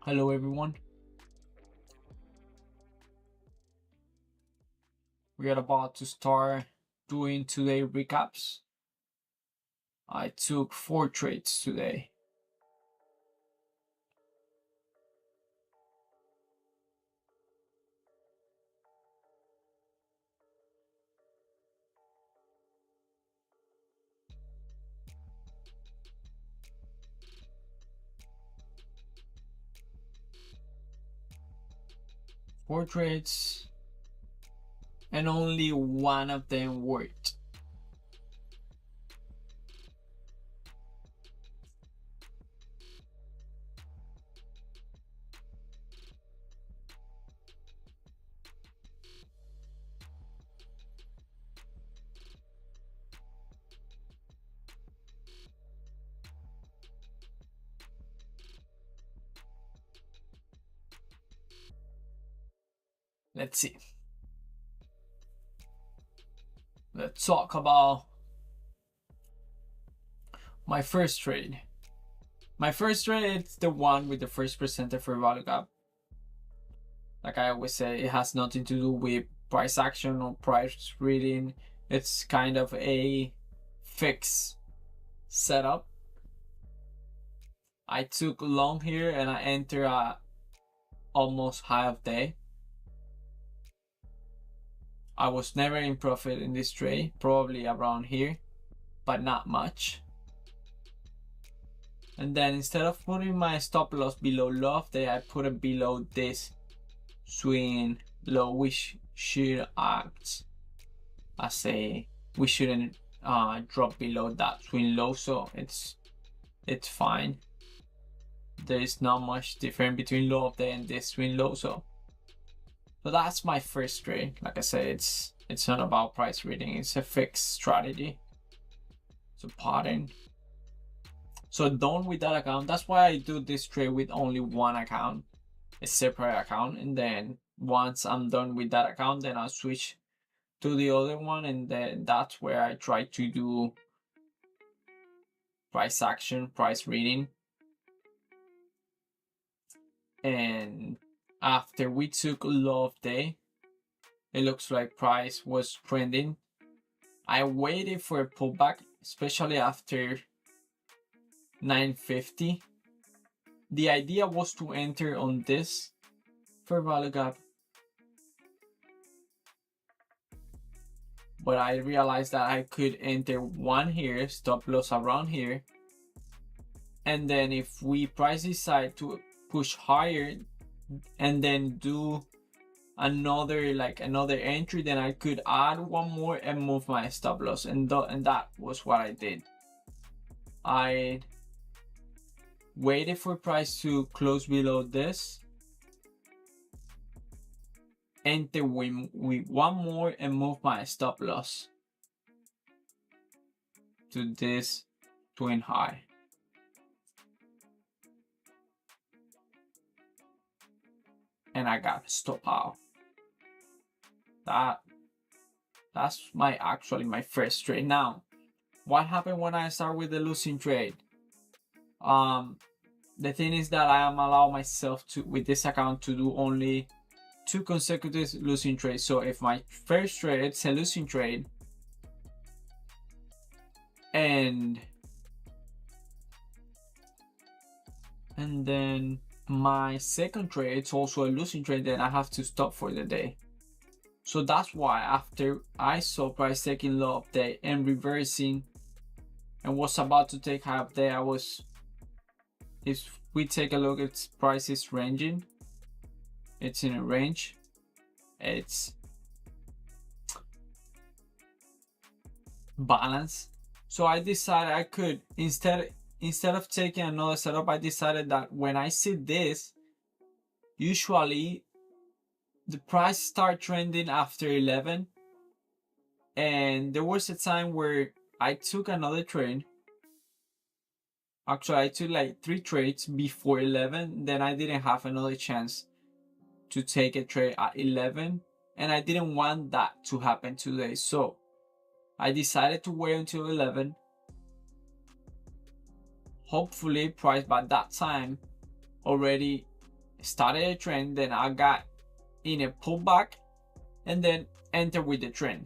Hello everyone. We are about to start doing today recaps. I took 4 trades today. Four trades and only one of them worked. Let's see. Let's talk about my first trade. My first trade is the one with the first percenter for value gap. Like I always say, it has nothing to do with price action or price reading. It's kind of a fixed setup. I took long here and I enter at almost high of day. I was never in profit in this trade, probably around here, but not much. And then instead of putting my stop loss below low of day, I put it below this swing low, which should act as a, we shouldn't drop below that swing low, so it's fine. There is not much difference between low of day and this swing low, so that's my first trade. Like I said, it's not about price reading, it's a fixed strategy. It's a pattern. So done with that account. That's why I do this trade with only one account, a separate account, and then once I'm done with that account, then I'll switch to the other one, and then that's where I try to do price action, price reading. And after we took low of day, it looks like price was trending. I waited for a pullback, especially after 950. The idea was to enter on this for value gap, but I realized that I could enter one here, stop loss around here, and then if we price decide to push higher and then do another entry, then I could add one more and move my stop loss, and that was what I did. I waited for price to close below this, enter with one more and move my stop loss to this twin high. And I got stop out. That's my first trade. Now, what happened when I start with the losing trade? The thing is that I am allow myself to, with this account, to do only 2 consecutive losing trades. So if my first trade it's a losing trade, and then my second trade it's also a losing trade, then I have to stop for the day. So that's why after I saw price taking low of day and reversing and was about to take high of day, if we take a look at price is ranging, it's in a range, it's balanced. So I decided I could, instead of taking another setup, I decided that when I see this, usually the price start trending after 11, and there was a time where I took another trade. Actually, I took like 3 trades before 11, then I didn't have another chance to take a trade at 11, and I didn't want that to happen today, so I decided to wait until 11. Hopefully price by that time already started a trend, then I got in a pullback, and then enter with the trend.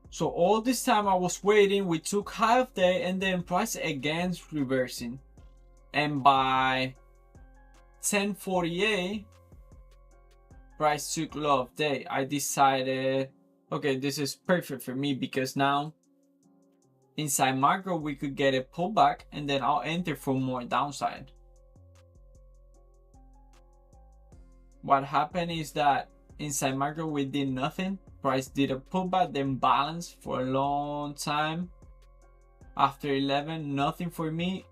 So all this time I was waiting, we took high of day, and then price again reversing. And by 10:48, price took low of day. I decided, okay, this is perfect for me because now inside macro we could get a pullback, and then I'll enter for more downside. What happened is that inside macro we did nothing. Price did a pullback, then balanced for a long time. After 11, nothing for me.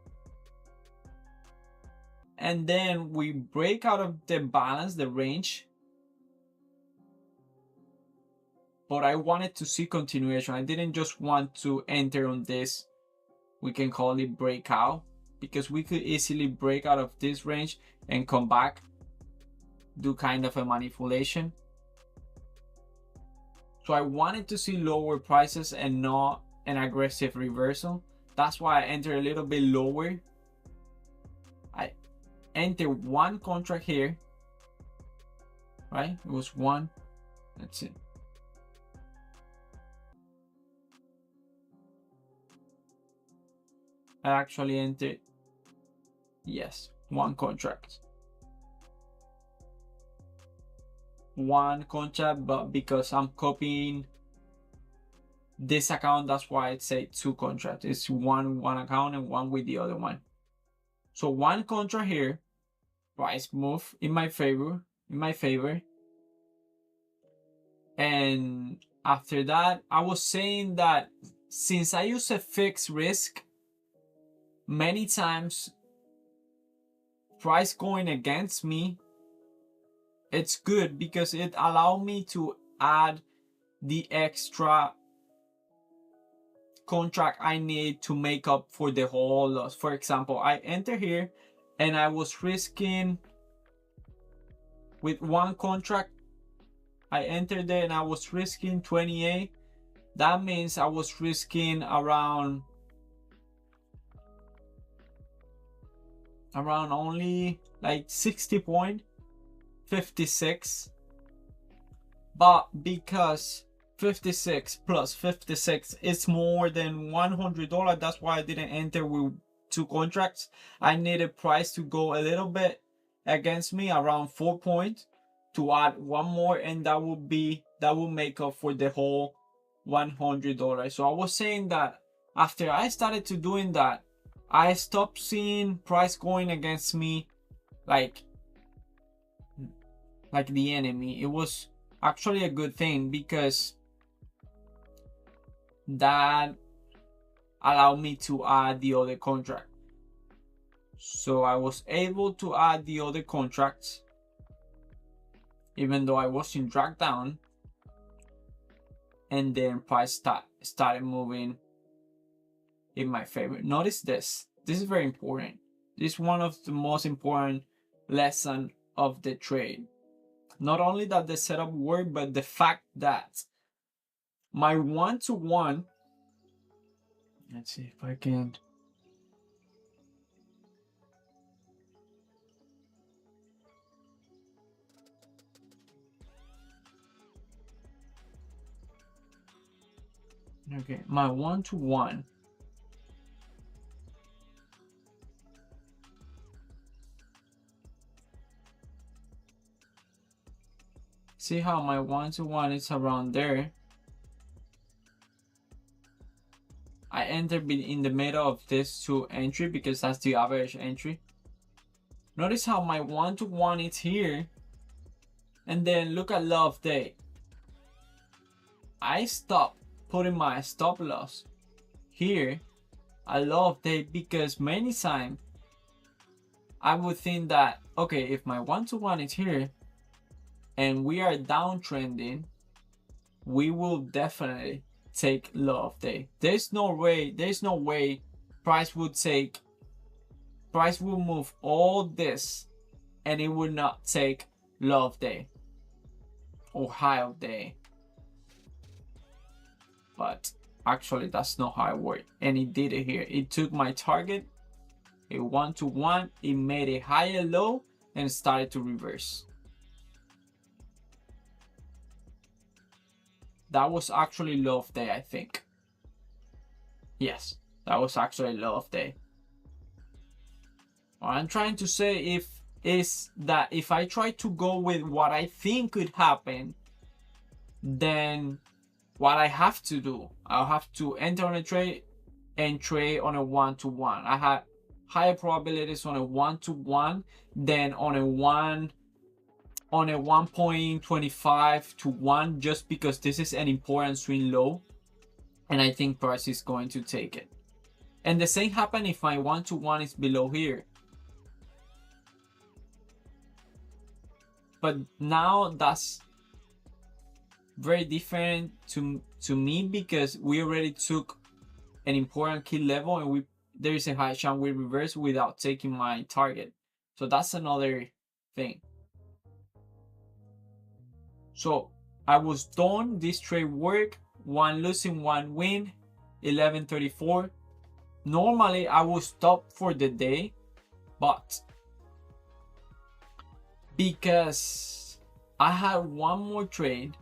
And then we break out of the balance, the range. But I wanted to see continuation. I didn't just want to enter on this, we can call it breakout, because we could easily break out of this range and come back, do kind of a manipulation. So I wanted to see lower prices and not an aggressive reversal. That's why I entered a little bit lower. I entered one contract here, right? It was one. That's it. I actually entered, yes, one contract. One contract, but because I'm copying this account, that's why it say two contracts. It's one account and one with the other one. So one contract here, price move in my favor, and after that I was saying that since I use a fixed risk, many times price going against me, it's good because it allowed me to add the extra contract I need to make up for the whole loss. For example, I enter here and I was risking with one contract. I entered there and I was risking 28. That means I was risking around only like 60.56, but because 56 plus 56 is more than $100, that's why I didn't enter with two contracts. I needed price to go a little bit against me, around 4 points, to add one more, and that will make up for the whole $100. So I was saying that after I started to doing that, I stopped seeing price going against me like the enemy. It was actually a good thing because that allowed me to add the other contract. So I was able to add the other contracts even though I wasn't dragged down, and then price started moving in my favor. Notice this. This is very important. This is one of the most important lessons of the trade. Not only that the setup worked, but the fact that my 1-to-1, let's see if I can. Okay, my 1-to-1. See how my 1-to-1 is around there. I entered in the middle of this two entry because that's the average entry. Notice how my 1-to-1 is here, and then look at low of day. I stopped putting my stop loss here at low of day because many times I would think that, okay, if my 1-to-1 is here and we are downtrending, we will definitely take low of day. There's no way price will move all this and it would not take low of day or high of day. But actually that's not how it worked, and it did it here. It took my target, a 1-to-1, it made a higher low and started to reverse. That was actually low of day, I think. Yes, that was actually low of day. What I'm trying to say is that if I try to go with what I think could happen, then what I have to do, I'll have to enter on a trade and trade on a 1-to-1. I have higher probabilities on a 1-to-1 than on a 1.25 to 1, just because this is an important swing low and I think price is going to take it. And the same happen if my 1-to-1 is below here. But now that's very different to me, because we already took an important key level and there is a high chance we reverse without taking my target. So that's another thing. So I was done. This trade worked. 1 losing, 1 win, 11.34. Normally I would stop for the day, but because I had one more trade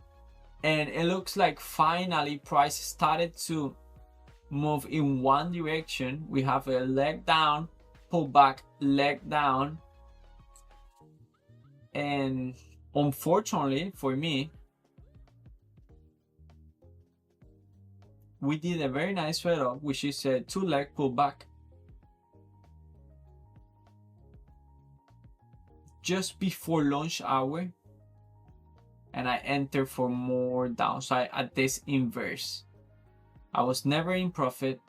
and it looks like finally price started to move in one direction. We have a leg down, pullback, leg down, and unfortunately for me, we did a very nice setup, which is a 2-leg pullback. Just before lunch hour, and I entered for more downside at this inverse. I was never in profit.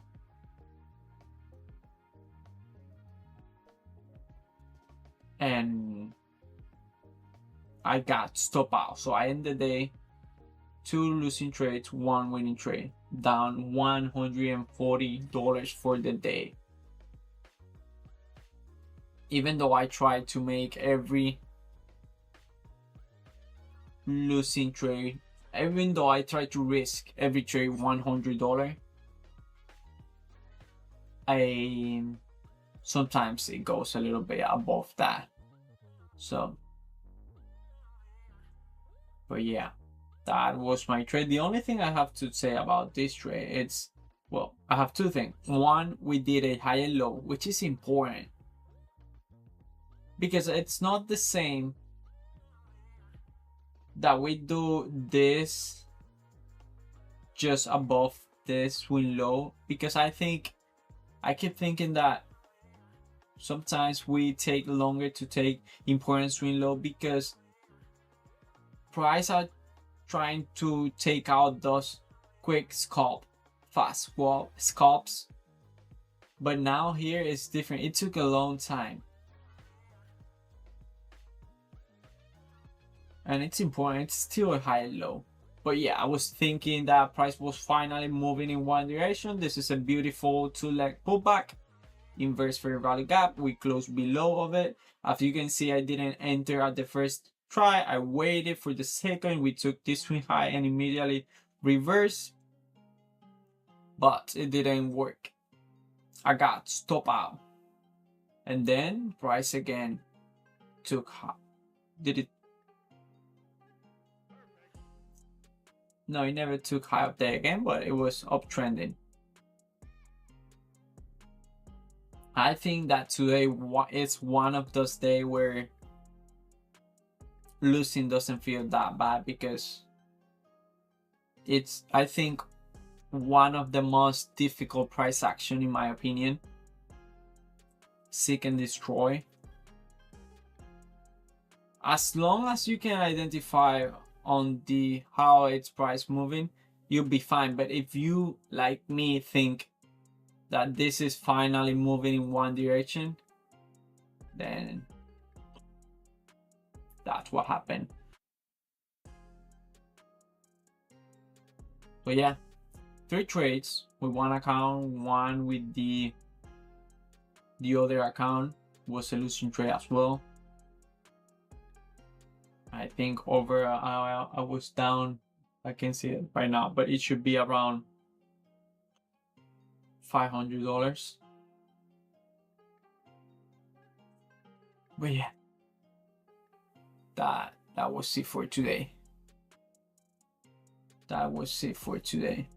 And I got stop out. So I ended the day 2 losing trades, 1 winning trade, down $140 for the day. Even though I tried to make every losing trade, even though I tried to risk every trade $100, sometimes it goes a little bit above that. So, but yeah, that was my trade. The only thing I have to say about this trade, it's, well, I have two things. One, we did a higher low, which is important, because it's not the same that we do this just above this swing low, because I keep thinking that sometimes we take longer to take important swing low because price are trying to take out those quick fast scalps. But now here it's different. It took a long time. And it's important. It's still a high low. But yeah, I was thinking that price was finally moving in one direction. This is a beautiful 2-leg pullback. Inverse fair value gap. We closed below of it. As you can see, I didn't enter at the first try. I waited for the second. We took this swing high and immediately reversed. But it didn't work. I got stop out. And then price again took high. Did it? No, it never took high up there again, but it was uptrending. I think that today is one of those days where losing doesn't feel that bad, because it's, I think, one of the most difficult price action in my opinion. Seek and destroy. As long as you can identify on how its price moving, you'll be fine. But if you, like me, think that this is finally moving in one direction, then that's what happened. But yeah, 3 trades with one account, one with the other account was a losing trade as well. I think over I was down, I can see it right now, but it should be around $500. But yeah, that was it for today. That was it for today.